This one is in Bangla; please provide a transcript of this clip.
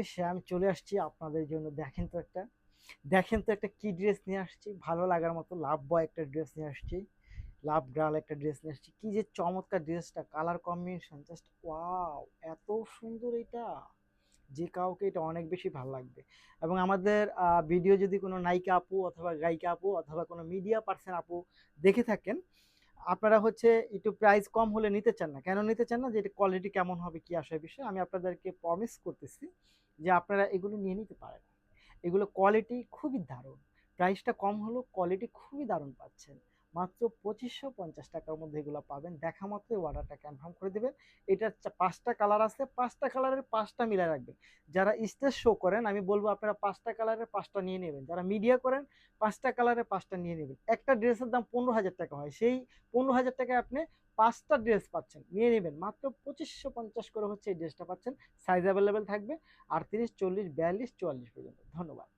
নিমেষে আমি চলে আসছি আপনাদের জন্য। দেখেন তো একটা কি ড্রেস নিয়ে আসছি, ভালো লাগার মতো লাভ বয় একটা ড্রেস নিয়ে আসছি, লাভ গার্ল একটা ড্রেস নিয়ে আসছি। কি যে চমৎকার ড্রেসটা, কালার কম্বিনেশন জাস্ট ওয়াও! এত সুন্দর এটা, যে কাউকে এটা অনেক বেশি ভালো লাগবে। এবং আমাদের ভিডিও যদি কোনো নায়িকা আপু অথবা গায়িকা আপু অথবা কোনো মিডিয়া পার্সন আপু দেখে থাকেন, আপনারা হচ্ছে একটু প্রাইস কম হলে নিতে চান না। কেন নিতে চান না? যে এটা কোয়ালিটি কেমন হবে, কি আসে বিষয়। আমি আপনাদেরকে প্রমিস করতেছি যে আপনারা এগুলো নিয়ে নিতে পারেন। এগুলো কোয়ালিটি খুবই দারুণ। প্রাইসটা কম হলেও কোয়ালিটি খুবই দারুণ পাচ্ছেন। মাত্র ২৫৫০ টাকার মধ্যে এগুলো পাবেন। দেখা মাত্রই অর্ডারটা কনফার্ম করে দিবেন। এটার ৫টা কালার আছে, ৫টা কালারের ৫টা মিলায় রাখবেন। যারা স্টেজ শো করেন আমি বলব আপনারা ৫টা কালারের ৫টা নিয়ে নেবেন। যারা মিডিয়া করেন ৫টা কালারের ৫টা নিয়ে নেবেন। একটা ড্রেসের দাম ১৫,০০০ টাকা হয়। সেই ১৫,০০০ টাকায় আপনি ৫টা ড্রেস পাচ্ছেন। নিয়ে নেবেন। মাত্র ২৫৫০ করে হচ্ছে এই ড্রেসটা পাচ্ছেন। সাইজ অ্যাভেলেবেল থাকবে ৩৮, ৪০, ৪২, ৪৪ পর্যন্ত। ধন্যবাদ।